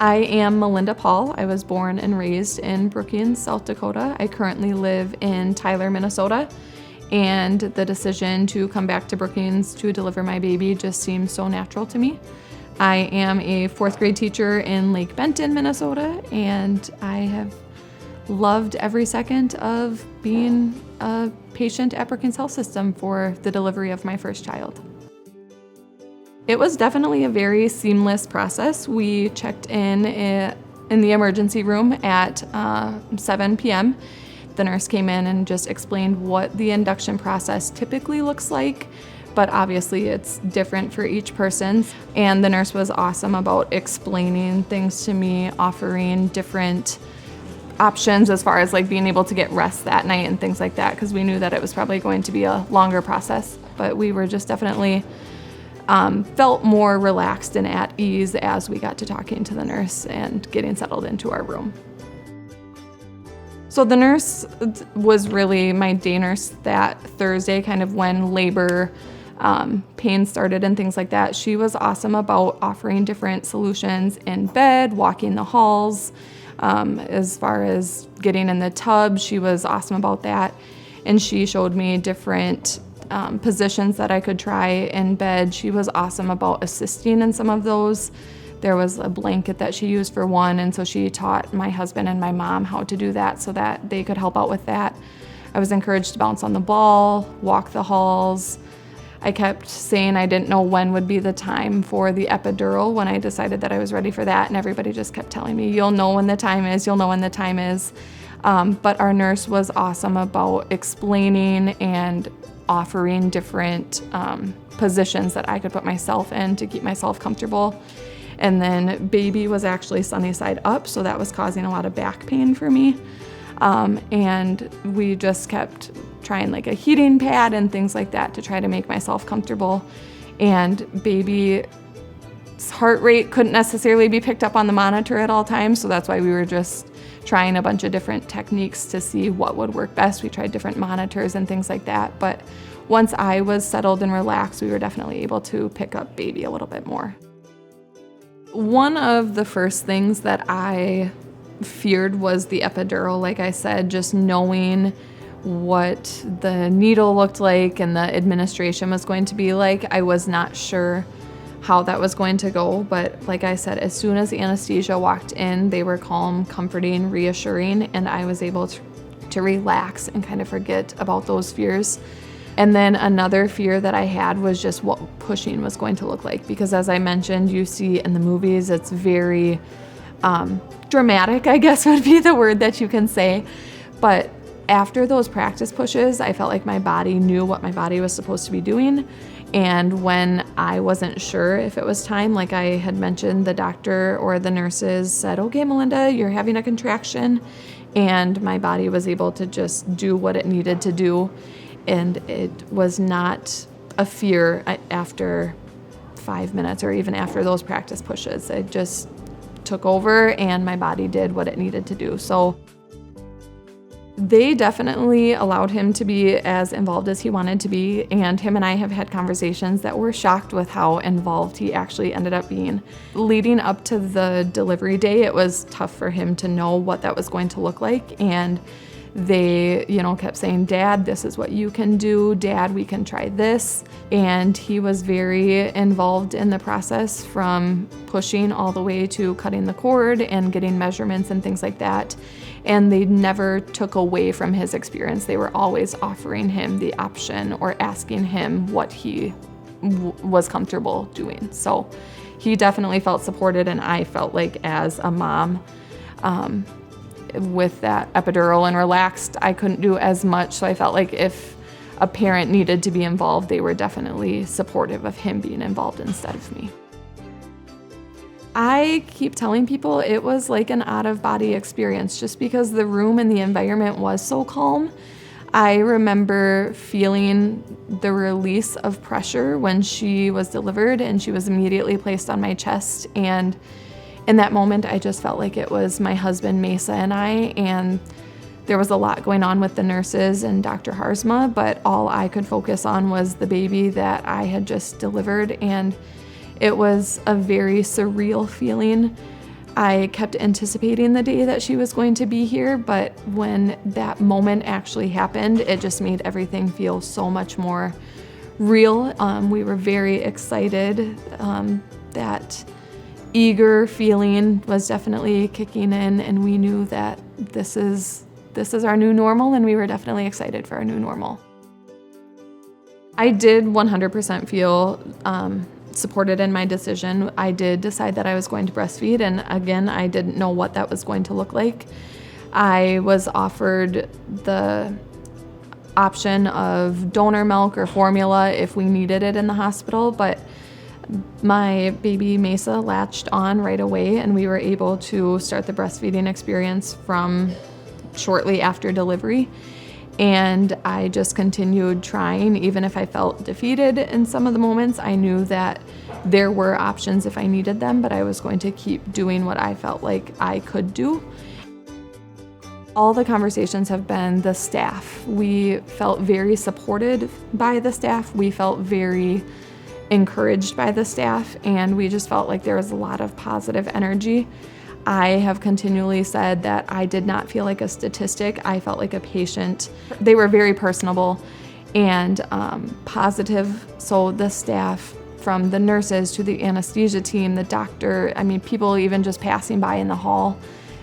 I am Melinda Paul. I was born and raised in Brookings, South Dakota. I currently live in Tyler, Minnesota, and the decision to come back to Brookings to deliver my baby just seemed so natural to me. I am a fourth grade teacher in Lake Benton, Minnesota, and I have loved every second of being a patient at Brookings Health System for the delivery of my first child. It was definitely a very seamless process. We checked in the emergency room at 7 p.m. The nurse came in and just explained what the induction process typically looks like, but obviously it's different for each person. And the nurse was awesome about explaining things to me, offering different options as far as like being able to get rest that night and things like that, because we knew that it was probably going to be a longer process. But we were just definitely felt more relaxed and at ease as we got to talking to the nurse and getting settled into our room. So the nurse was really my day nurse that Thursday, kind of when labor pain started and things like that. She was awesome about offering different solutions in bed, walking the halls, as far as getting in the tub. She was awesome about that. And she showed me different positions that I could try in bed. She was awesome about assisting in some of those. There was a blanket that she used for one, and so she taught my husband and my mom how to do that so that they could help out with that. I was encouraged to bounce on the ball, walk the halls. I kept saying I didn't know when would be the time for the epidural when I decided that I was ready for that, and everybody just kept telling me, you'll know when the time is, you'll know when the time is. But our nurse was awesome about explaining and offering different positions that I could put myself in to keep myself comfortable. And then baby was actually sunny side up, so that was causing a lot of back pain for me. And we just kept trying like a heating pad and things like that to try to make myself comfortable. And baby's heart rate couldn't necessarily be picked up on the monitor at all times, so that's why we were just trying a bunch of different techniques to see what would work best. We tried different monitors and things like that, but once I was settled and relaxed, we were definitely able to pick up baby a little bit more. One of the first things that I feared was the epidural. Like I said, just knowing what the needle looked like and the administration was going to be like, I was not sure how that was going to go. But like I said, as soon as the anesthesia walked in, they were calm, comforting, reassuring, and I was able to relax and kind of forget about those fears. And then another fear that I had was just what pushing was going to look like, because as I mentioned, you see in the movies, it's very dramatic, I guess would be the word that you can say. But after those practice pushes, I felt like my body knew what my body was supposed to be doing. And when I wasn't sure if it was time, like I had mentioned, the doctor or the nurses said, okay, Melinda, you're having a contraction. And my body was able to just do what it needed to do. And it was not a fear after 5 minutes or even after those practice pushes. It just took over and my body did what it needed to do. So they definitely allowed him to be as involved as he wanted to be, and him and I have had conversations that were shocked with how involved he actually ended up being. Leading up to the delivery day, it was tough for him to know what that was going to look like, and they, kept saying, Dad, this is what you can do. Dad, we can try this. And he was very involved in the process, from pushing all the way to cutting the cord and getting measurements and things like that. And they never took away from his experience. They were always offering him the option or asking him what he was comfortable doing. So he definitely felt supported, and I felt like as a mom, with that epidural and relaxed, I couldn't do as much. So I felt like if a parent needed to be involved, they were definitely supportive of him being involved instead of me. I keep telling people it was like an out-of-body experience, just because the room and the environment was so calm. I remember feeling the release of pressure when she was delivered and she was immediately placed on my chest, and in that moment, I just felt like it was my husband, Mesa, and I, and there was a lot going on with the nurses and Dr. Harzma, but all I could focus on was the baby that I had just delivered, and it was a very surreal feeling. I kept anticipating the day that she was going to be here, but when that moment actually happened, it just made everything feel so much more real. We were very excited. That eager feeling was definitely kicking in, and we knew that this is our new normal, and we were definitely excited for our new normal. I did 100% feel supported in my decision. I did decide that I was going to breastfeed, and again, I didn't know what that was going to look like. I was offered the option of donor milk or formula if we needed it in the hospital, but my baby Mesa latched on right away, and we were able to start the breastfeeding experience from shortly after delivery. And I just continued trying. Even if I felt defeated in some of the moments, I knew that there were options if I needed them, but I was going to keep doing what I felt like I could do. All the conversations have been the staff. We felt very supported by the staff. We felt very encouraged by the staff, and we just felt like there was a lot of positive energy. I have continually said that I did not feel like a statistic. I felt like a patient. They were very personable and positive. So the staff, from the nurses to the anesthesia team, the doctor, I mean, people even just passing by in the hall,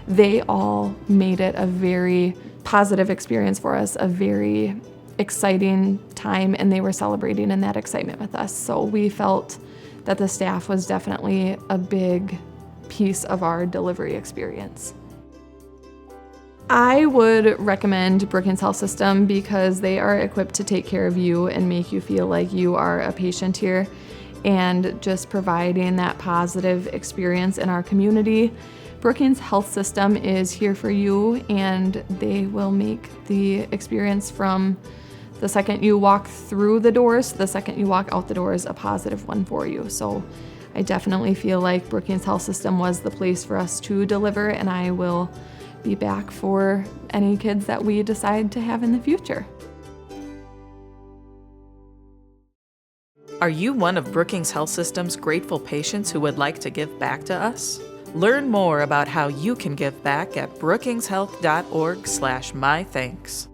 they all made it a very positive experience for us, a very exciting time, and they were celebrating in that excitement with us. So we felt that the staff was definitely a big piece of our delivery experience. I would recommend Brookings Health System because they are equipped to take care of you and make you feel like you are a patient here, and just providing that positive experience in our community. Brookings Health System is here for you, and they will make the experience from the second you walk through the doors to the second you walk out the doors a positive one for you. So I definitely feel like Brookings Health System was the place for us to deliver, and I will be back for any kids that we decide to have in the future. Are you one of Brookings Health System's grateful patients who would like to give back to us? Learn more about how you can give back at brookingshealth.org/mythanks.